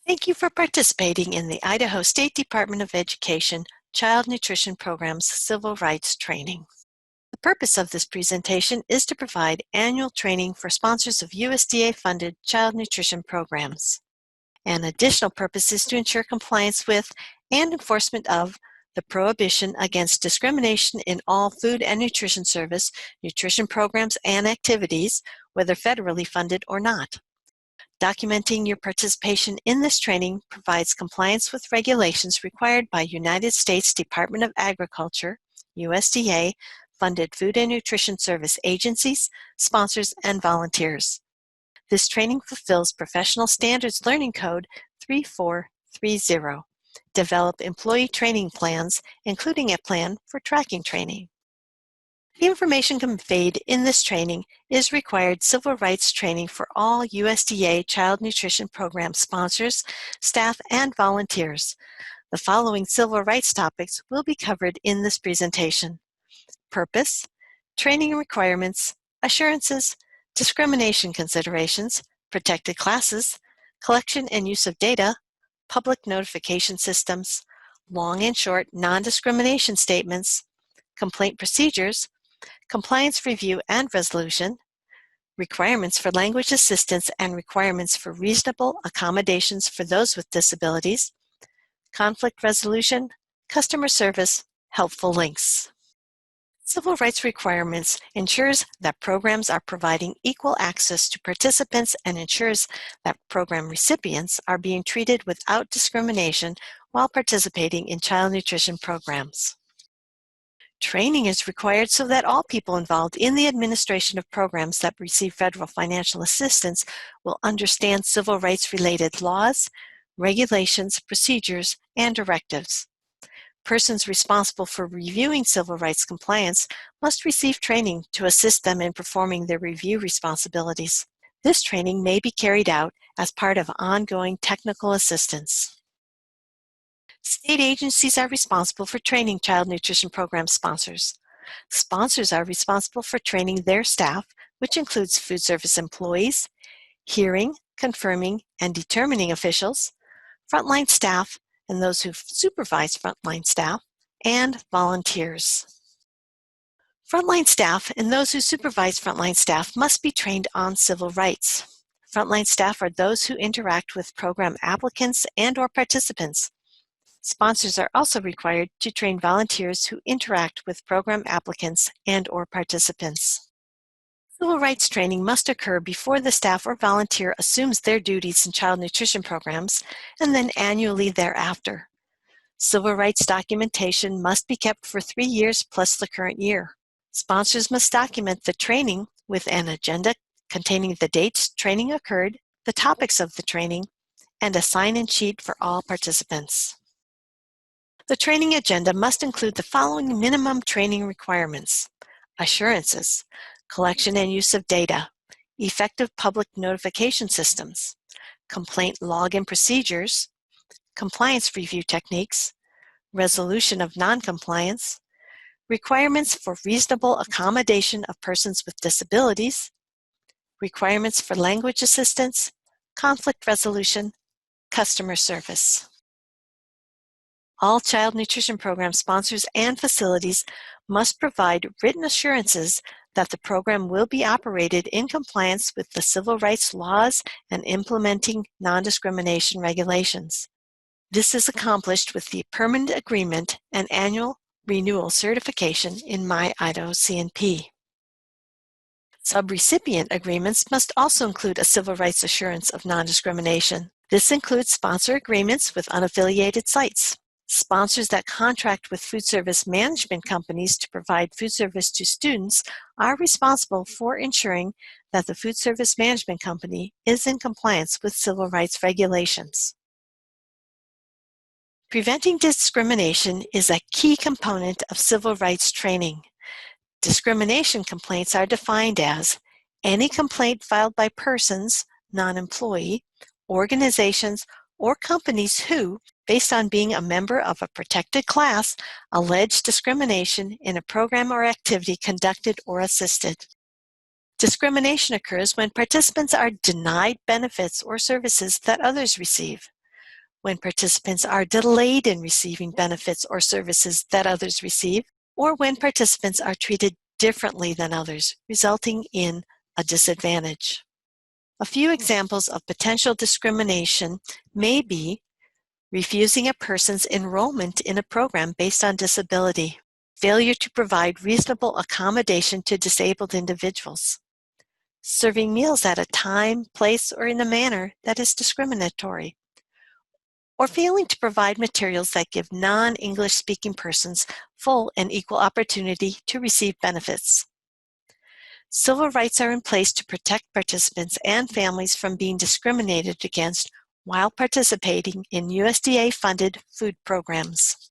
Thank you for participating in the Idaho State Department of Education Child Nutrition Program's Civil Rights Training. The purpose of this presentation is to provide annual training for sponsors of USDA-funded child nutrition programs. An additional purpose is to ensure compliance with and enforcement of the prohibition against discrimination in all food and nutrition service, nutrition programs, and activities, whether federally funded or not. Documenting your participation in this training provides compliance with regulations required by United States Department of Agriculture, USDA, funded food and nutrition service agencies, sponsors, and volunteers. This training fulfills Professional Standards Learning Code 3430. Develop employee training plans, including a plan for tracking training. The information conveyed in this training is required civil rights training for all USDA Child Nutrition Program sponsors, staff, and volunteers. The following civil rights topics will be covered in this presentation: purpose, training requirements, assurances, discrimination considerations, protected classes, collection and use of data, public notification systems, long and short non-discrimination statements, complaint procedures, compliance review and resolution, requirements for language assistance and requirements for reasonable accommodations for those with disabilities, conflict resolution, customer service, helpful links. Civil rights requirements ensures that programs are providing equal access to participants and ensures that program recipients are being treated without discrimination while participating in child nutrition programs. Training is required so that all people involved in the administration of programs that receive federal financial assistance will understand civil rights-related laws, regulations, procedures, and directives. Persons responsible for reviewing civil rights compliance must receive training to assist them in performing their review responsibilities. This training may be carried out as part of ongoing technical assistance. State agencies are responsible for training child nutrition program sponsors. Sponsors are responsible for training their staff, which includes food service employees, hearing, confirming, and determining officials, frontline staff, and those who supervise frontline staff, and volunteers. Frontline staff and those who supervise frontline staff must be trained on civil rights. Frontline staff are those who interact with program applicants and/or participants. Sponsors are also required to train volunteers who interact with program applicants and/or participants. Civil rights training must occur before the staff or volunteer assumes their duties in child nutrition programs and then annually thereafter. Civil rights documentation must be kept for 3 years plus the current year. Sponsors must document the training with an agenda containing the dates training occurred, the topics of the training, and a sign-in sheet for all participants. The training agenda must include the following minimum training requirements: assurances, collection and use of data, effective public notification systems, complaint login procedures, compliance review techniques, resolution of noncompliance, requirements for reasonable accommodation of persons with disabilities, requirements for language assistance, conflict resolution, customer service. All child nutrition program sponsors and facilities must provide written assurances that the program will be operated in compliance with the civil rights laws and implementing non-discrimination regulations. This is accomplished with the permanent agreement and annual renewal certification in My Idaho C&P. Subrecipient agreements must also include a civil rights assurance of non-discrimination. This includes sponsor agreements with unaffiliated sites. Sponsors that contract with food service management companies to provide food service to students are responsible for ensuring that the food service management company is in compliance with civil rights regulations. Preventing discrimination is a key component of civil rights training. Discrimination complaints are defined as any complaint filed by persons, non-employee, organizations, or companies who, based on being a member of a protected class, allege discrimination in a program or activity conducted or assisted. Discrimination occurs when participants are denied benefits or services that others receive. when participants are delayed in receiving benefits or services that others receive, or when participants are treated differently than others, resulting in a disadvantage. A few examples of potential discrimination may be refusing a person's enrollment in a program based on disability, failure to provide reasonable accommodation to disabled individuals, serving meals at a time, place, or in a manner that is discriminatory, or failing to provide materials that give non-English speaking persons full and equal opportunity to receive benefits. Civil rights are in place to protect participants and families from being discriminated against while participating in USDA-funded food programs.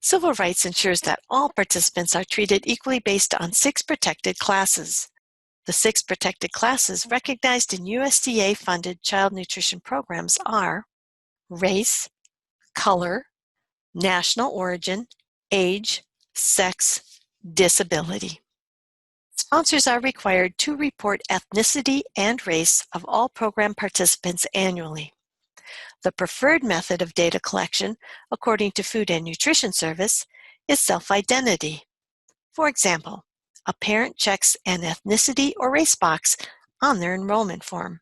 Civil rights ensures that all participants are treated equally based on 6 protected classes. The 6 protected classes recognized in USDA-funded child nutrition programs are race, color, national origin, age, sex, disability. Sponsors are required to report ethnicity and race of all program participants annually. The preferred method of data collection, according to Food and Nutrition Service, is self-identity. For example, a parent checks an ethnicity or race box on their enrollment form.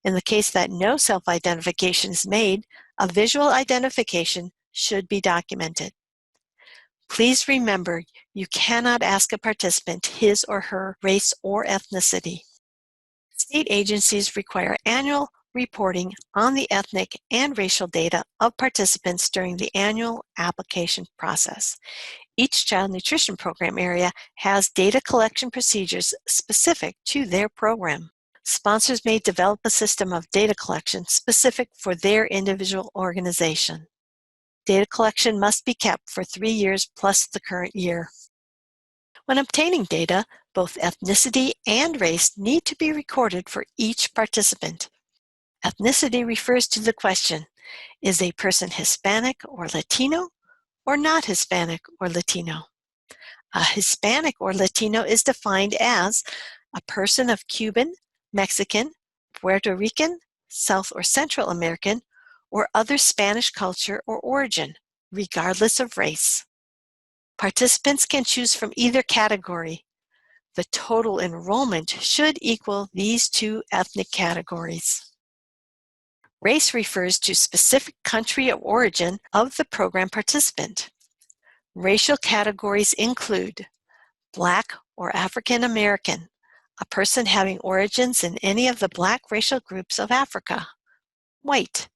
In the case that no self-identification is made, a visual identification should be documented. Please remember, you cannot ask a participant his or her race or ethnicity. State agencies require annual reporting on the ethnic and racial data of participants during the annual application process. Each child nutrition program area has data collection procedures specific to their program. Sponsors may develop a system of data collection specific for their individual organization. Data collection must be kept for 3 years plus the current year. When obtaining data, both ethnicity and race need to be recorded for each participant. Ethnicity refers to the question, is a person Hispanic or Latino or not Hispanic or Latino? A Hispanic or Latino is defined as a person of Cuban, Mexican, Puerto Rican, South or Central American, or other Spanish culture or origin, regardless of race. Participants can choose from either category. The total enrollment should equal these 2 ethnic categories. Race refers to specific country of origin of the program participant. Racial categories include Black or African American, a person having origins in any of the Black racial groups of Africa. White,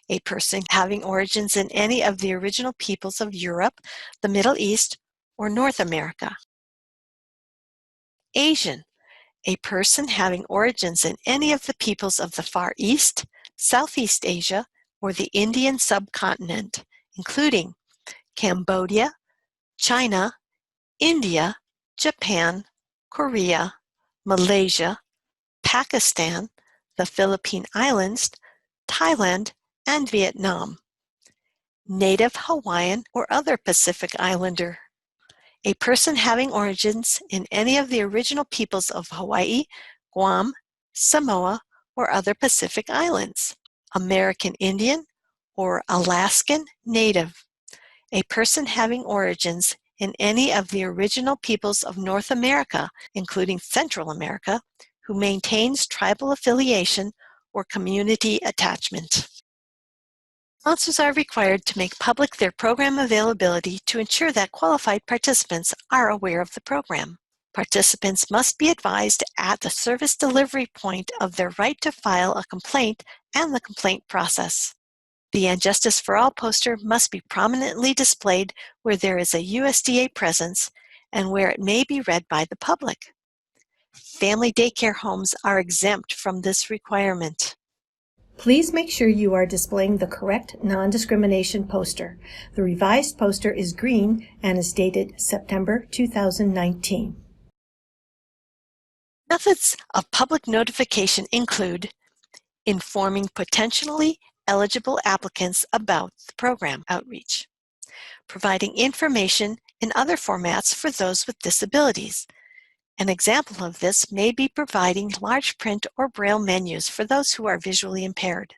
a person having origins in any of the original peoples of Europe, the Middle East, or North America. Asian, a person having origins in any of the peoples of the Far East, Southeast Asia, or the Indian subcontinent, including Cambodia, China, India, Japan, Korea, Malaysia, Pakistan, the Philippine Islands, Thailand, and Vietnam. Native Hawaiian or other Pacific Islander, a person having origins in any of the original peoples of Hawaii, Guam, Samoa, or other Pacific Islands. American Indian or Alaskan Native, a person having origins in any of the original peoples of North America, including Central America, who maintains tribal affiliation or community attachment. Sponsors are required to make public their program availability to ensure that qualified participants are aware of the program. Participants must be advised at the service delivery point of their right to file a complaint and the complaint process. The And Justice for All poster must be prominently displayed where there is a USDA presence and where it may be read by the public. Family daycare homes are exempt from this requirement. Please make sure you are displaying the correct non-discrimination poster. The revised poster is green and is dated September 2019. Methods of public notification include informing potentially eligible applicants about the program outreach, providing information in other formats for those with disabilities. An example of this may be providing large print or braille menus for those who are visually impaired.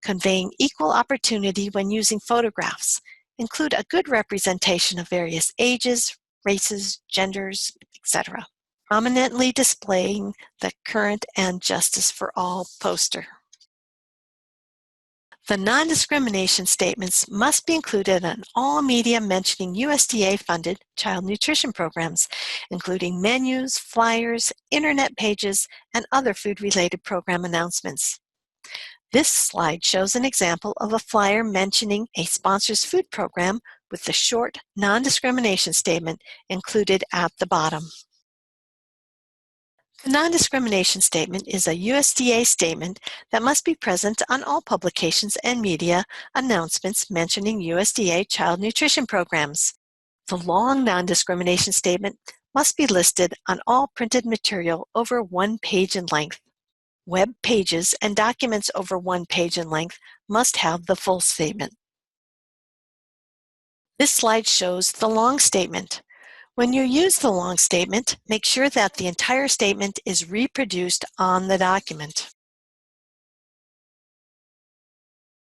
conveying equal opportunity when using photographs. Include a good representation of various ages, races, genders, etc. Prominently displaying the Current and Justice for All poster. The non-discrimination statements must be included in all media mentioning USDA-funded child nutrition programs, including menus, flyers, internet pages, and other food-related program announcements. This slide shows an example of a flyer mentioning a sponsor's food program with the short non-discrimination statement included at the bottom. The non-discrimination statement is a USDA statement that must be present on all publications and media announcements mentioning USDA child nutrition programs. The long non-discrimination statement must be listed on all printed material over 1 page in length. Web pages and documents over 1 page in length must have the full statement. This slide shows the long statement. When you use the long statement, make sure that the entire statement is reproduced on the document.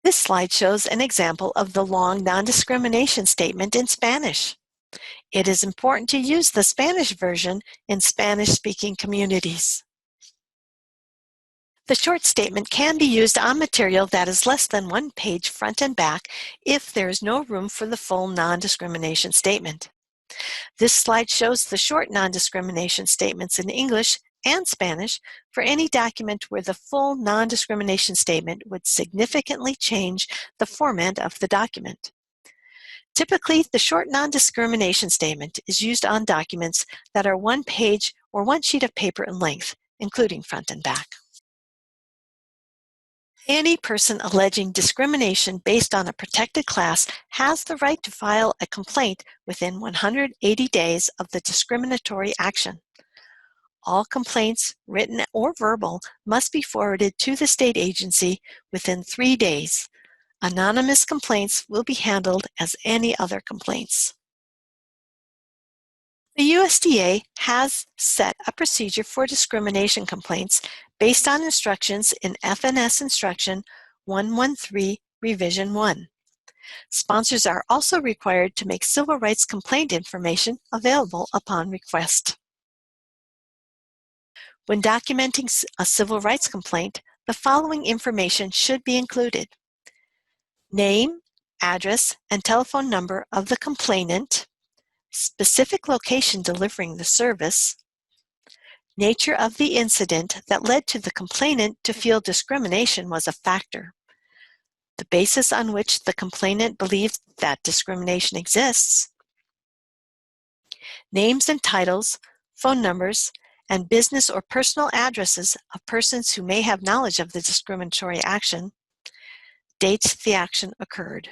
This slide shows an example of the long non-discrimination statement in Spanish. It is important to use the Spanish version in Spanish-speaking communities. The short statement can be used on material that is less than 1 page front and back if there is no room for the full non-discrimination statement. This slide shows the short non-discrimination statements in English and Spanish for any document where the full non-discrimination statement would significantly change the format of the document. Typically, the short non-discrimination statement is used on documents that are 1 page or 1 sheet of paper in length, including front and back. Any person alleging discrimination based on a protected class has the right to file a complaint within 180 days of the discriminatory action. All complaints, written or verbal, must be forwarded to the state agency within 3 days. Anonymous complaints will be handled as any other complaints. The USDA has set a procedure for discrimination complaints based on instructions in FNS Instruction 113, Revision 1. Sponsors are also required to make civil rights complaint information available upon request. When documenting a civil rights complaint, the following information should be included: name, address, and telephone number of the complainant, specific location delivering the service, nature of the incident that led to the complainant to feel discrimination was a factor, the basis on which the complainant believes that discrimination exists, names and titles, phone numbers, and business or personal addresses of persons who may have knowledge of the discriminatory action, dates the action occurred.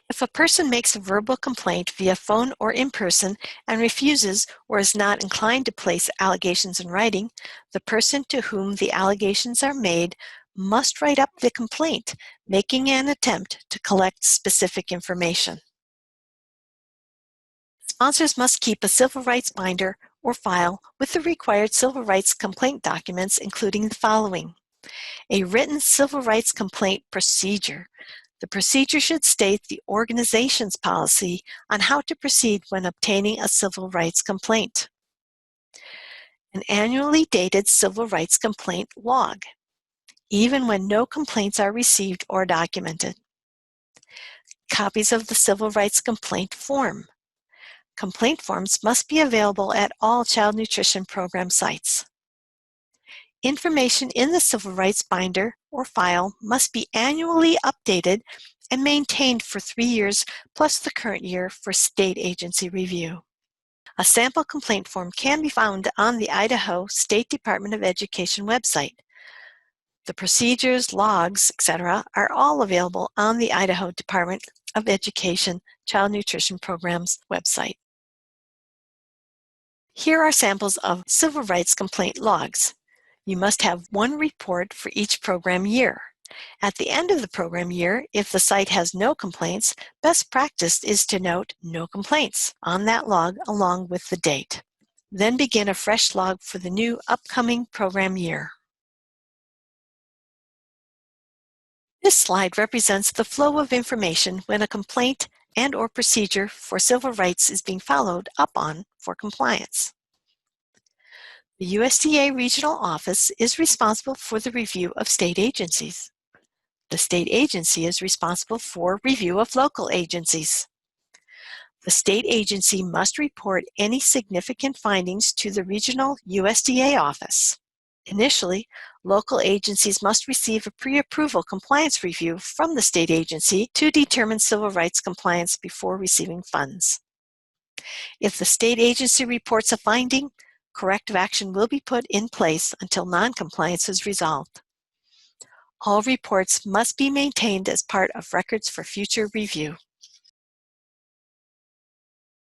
If a person makes a verbal complaint via phone or in person and refuses or is not inclined to place allegations in writing, the person to whom the allegations are made must write up the complaint, making an attempt to collect specific information. Sponsors must keep a civil rights binder or file with the required civil rights complaint documents, including the following: a written civil rights complaint procedure. The procedure should state the organization's policy on how to proceed when obtaining a civil rights complaint. An annually dated civil rights complaint log, even when no complaints are received or documented. Copies of the civil rights complaint form. Complaint forms must be available at all child nutrition program sites. Information in the civil rights binder or file must be annually updated and maintained for 3 years plus the current year for state agency review. A sample complaint form can be found on the Idaho State Department of Education website. The procedures, logs, etc. are all available on the Idaho Department of Education Child Nutrition Programs website. Here are samples of civil rights complaint logs. You must have 1 report for each program year. At the end of the program year, if the site has no complaints, best practice is to note "no complaints" on that log along with the date. Then begin a fresh log for the new upcoming program year. This slide represents the flow of information when a complaint and/or procedure for civil rights is being followed up on for compliance. The USDA Regional Office is responsible for the review of state agencies. The state agency is responsible for review of local agencies. The state agency must report any significant findings to the regional USDA office. Initially, local agencies must receive a pre-approval compliance review from the state agency to determine civil rights compliance before receiving funds. If the state agency reports a finding, corrective action will be put in place until non-compliance is resolved. All reports must be maintained as part of records for future review.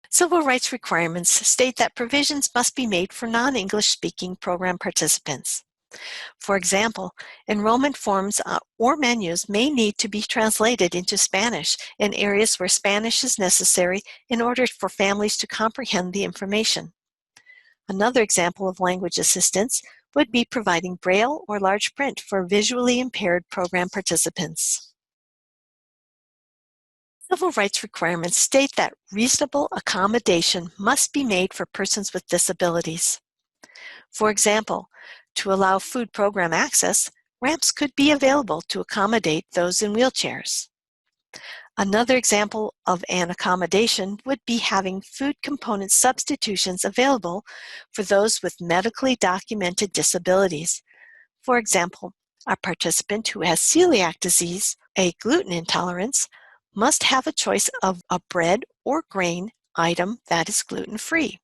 Civil rights requirements state that provisions must be made for non-English speaking program participants. For example, enrollment forms or menus may need to be translated into Spanish in areas where Spanish is necessary in order for families to comprehend the information. Another example of language assistance would be providing Braille or large print for visually impaired program participants. Civil rights requirements state that reasonable accommodation must be made for persons with disabilities. For example, to allow food program access, ramps could be available to accommodate those in wheelchairs. Another example of an accommodation would be having food component substitutions available for those with medically documented disabilities. For example, a participant who has celiac disease, a gluten intolerance, must have a choice of a bread or grain item that is gluten-free.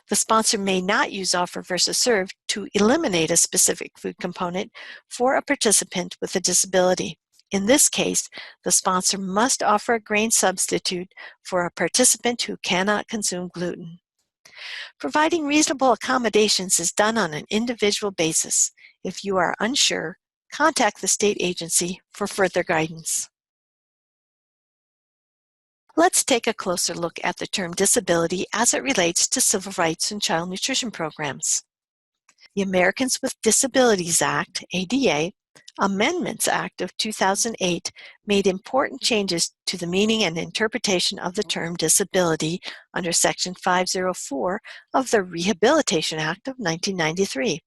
The sponsor may not use offer versus serve to eliminate a specific food component for a participant with a disability. In this case, the sponsor must offer a grain substitute for a participant who cannot consume gluten. Providing reasonable accommodations is done on an individual basis. If you are unsure, contact the state agency for further guidance. Let's take a closer look at the term disability as it relates to civil rights and child nutrition programs. The Americans with Disabilities Act, ADA, Amendments Act of 2008 made important changes to the meaning and interpretation of the term disability under Section 504 of the Rehabilitation Act of 1993.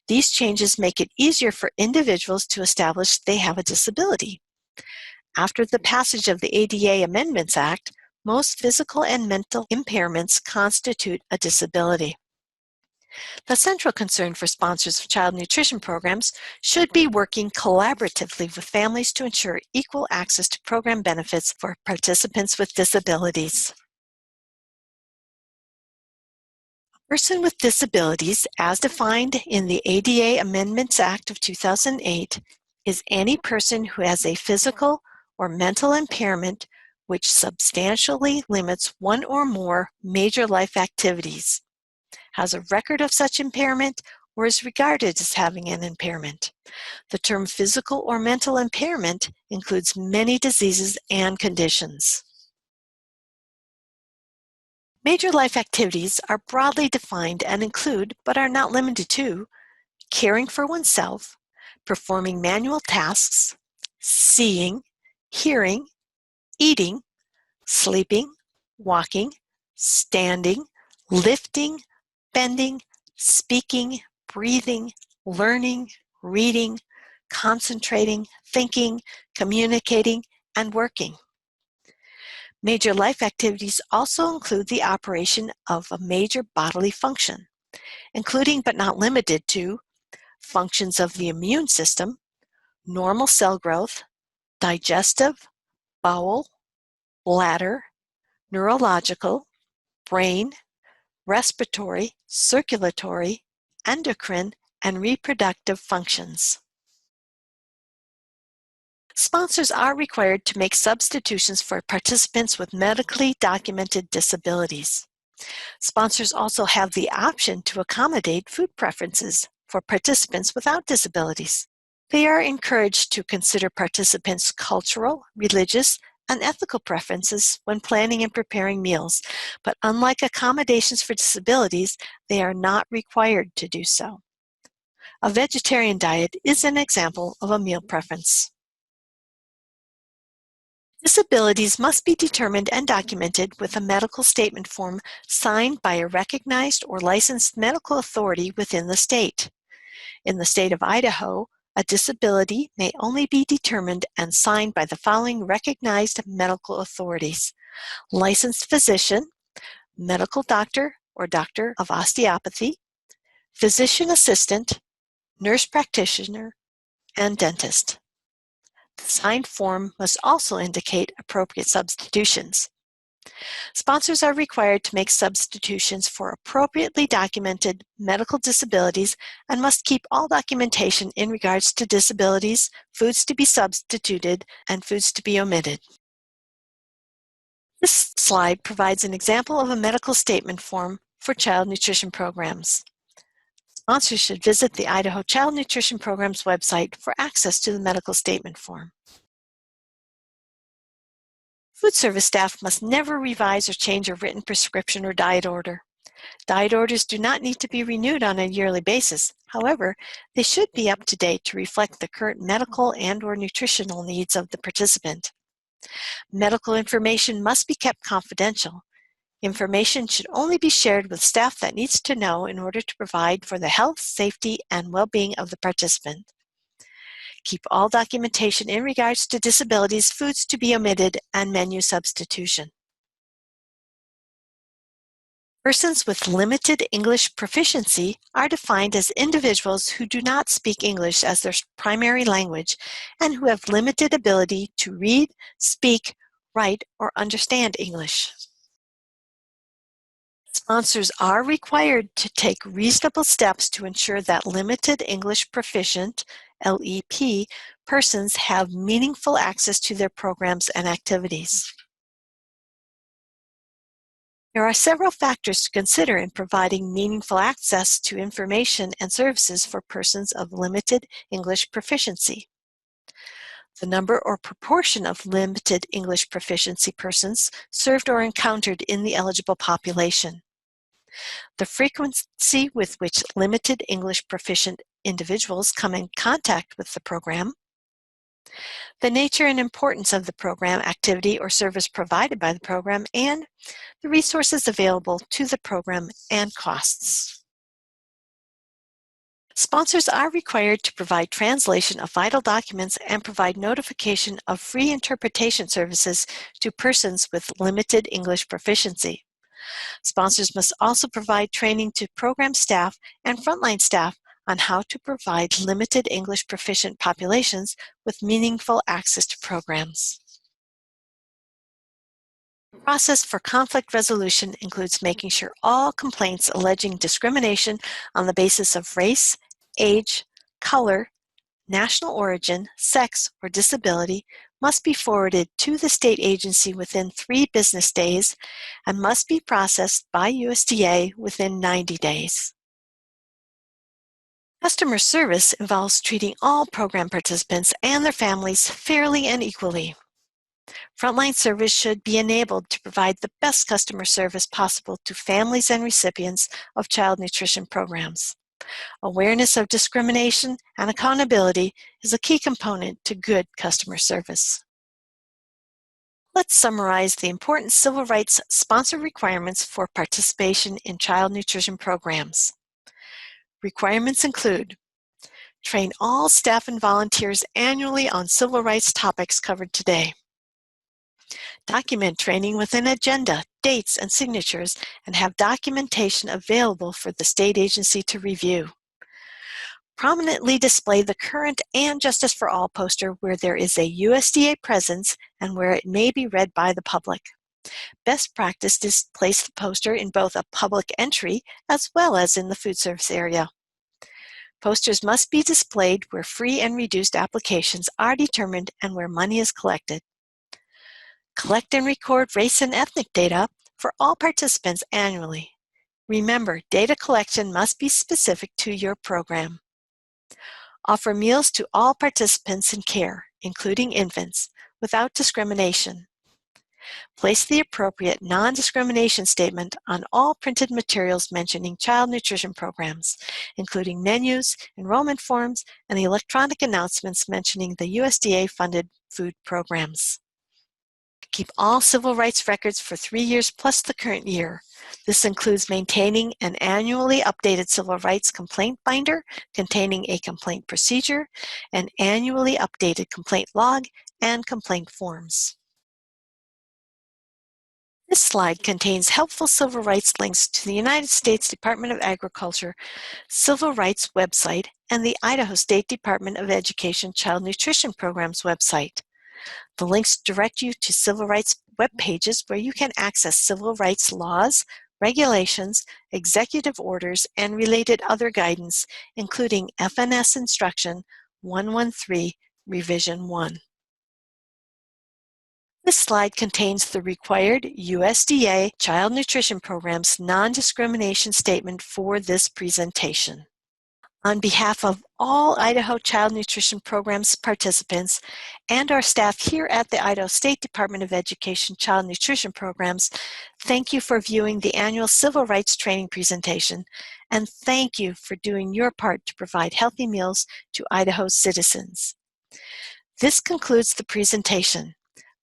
These changes make it easier for individuals to establish they have a disability. After the passage of the ADA Amendments Act, most physical and mental impairments constitute a disability. The central concern for sponsors of child nutrition programs should be working collaboratively with families to ensure equal access to program benefits for participants with disabilities. A person with disabilities, as defined in the ADA Amendments Act of 2008, is any person who has a physical or mental impairment which substantially limits one or more major life activities, has a record of such impairment, or is regarded as having an impairment. The term physical or mental impairment includes many diseases and conditions. Major life activities are broadly defined and include, but are not limited to, caring for oneself, performing manual tasks, seeing, hearing, eating, sleeping, walking, standing, lifting, bending, speaking, breathing, learning, reading, concentrating, thinking, communicating, and working. Major life activities also include the operation of a major bodily function, including but not limited to functions of the immune system, normal cell growth, digestive, bowel, bladder, neurological, brain, respiratory, circulatory, endocrine, and reproductive functions. Sponsors are required to make substitutions for participants with medically documented disabilities. Sponsors also have the option to accommodate food preferences for participants without disabilities. They are encouraged to consider participants' cultural, religious, and ethical preferences when planning and preparing meals, but unlike accommodations for disabilities, they are not required to do so. A vegetarian diet is an example of a meal preference. Disabilities must be determined and documented with a medical statement form signed by a recognized or licensed medical authority within the state. In the state of Idaho, a disability may only be determined and signed by the following recognized medical authorities: licensed physician, medical doctor or doctor of osteopathy, physician assistant, nurse practitioner, and dentist. The signed form must also indicate appropriate substitutions. Sponsors are required to make substitutions for appropriately documented medical disabilities and must keep all documentation in regards to disabilities, foods to be substituted, and foods to be omitted. This slide provides an example of a medical statement form for child nutrition programs. Sponsors should visit the Idaho Child Nutrition Program's website for access to the medical statement form. Food service staff must never revise or change a written prescription or diet order. Diet orders do not need to be renewed on a yearly basis. However, they should be up to date to reflect the current medical and/or nutritional needs of the participant. Medical information must be kept confidential. Information should only be shared with staff that needs to know in order to provide for the health, safety, and well-being of the participant. Keep all documentation in regards to disabilities, foods to be omitted, and menu substitution. Persons with limited English proficiency are defined as individuals who do not speak English as their primary language and who have limited ability to read, speak, write, or understand English. Sponsors are required to take reasonable steps to ensure that limited English proficient, LEP, persons have meaningful access to their programs and activities. There are several factors to consider in providing meaningful access to information and services for persons of limited English proficiency. The number or proportion of limited English proficiency persons served or encountered in the eligible population. The frequency with which limited English proficient individuals come in contact with the program, the nature and importance of the program, activity, or service provided by the program, and the resources available to the program and costs. Sponsors are required to provide translation of vital documents and provide notification of free interpretation services to persons with limited English proficiency. Sponsors must also provide training to program staff and frontline staff on how to provide limited English proficient populations with meaningful access to programs. The process for conflict resolution includes making sure all complaints alleging discrimination on the basis of race, age, color, national origin, sex, or disability must be forwarded to the state agency within 3 business days and must be processed by USDA within 90 days. Customer service involves treating all program participants and their families fairly and equally. Frontline service should be enabled to provide the best customer service possible to families and recipients of child nutrition programs. Awareness of discrimination and accountability is a key component to good customer service. Let's summarize the important civil rights sponsor requirements for participation in child nutrition programs. Requirements include: train all staff and volunteers annually on civil rights topics covered today. Document training with an agenda, dates, and signatures, and have documentation available for the state agency to review. Prominently display the current and Justice for All poster where there is a USDA presence and where it may be read by the public. Best practice is to place the poster in both a public entry as well as in the food service area. Posters must be displayed where free and reduced applications are determined and where money is collected. Collect and record race and ethnic data for all participants annually. Remember, data collection must be specific to your program. Offer meals to all participants in care, including infants, without discrimination. Place the appropriate non-discrimination statement on all printed materials mentioning child nutrition programs, including menus, enrollment forms, and the electronic announcements mentioning the USDA-funded food programs. Keep all civil rights records for 3 years plus the current year. This includes maintaining an annually updated civil rights complaint binder containing a complaint procedure, an annually updated complaint log, and complaint forms. This slide contains helpful civil rights links to the United States Department of Agriculture Civil Rights website and the Idaho State Department of Education Child Nutrition Program's website. The links direct you to civil rights web pages where you can access civil rights laws, regulations, executive orders, and related other guidance, including FNS Instruction 113, Revision 1. This slide contains the required USDA Child Nutrition Program's non-discrimination statement for this presentation. On behalf of all Idaho Child Nutrition Programs participants and our staff here at the Idaho State Department of Education Child Nutrition Programs, thank you for viewing the annual Civil Rights Training presentation, and thank you for doing your part to provide healthy meals to Idaho's citizens. This concludes the presentation.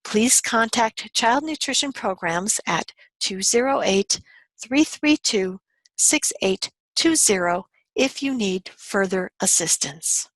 Please contact Child Nutrition Programs at 208-332-6820 if you need further assistance.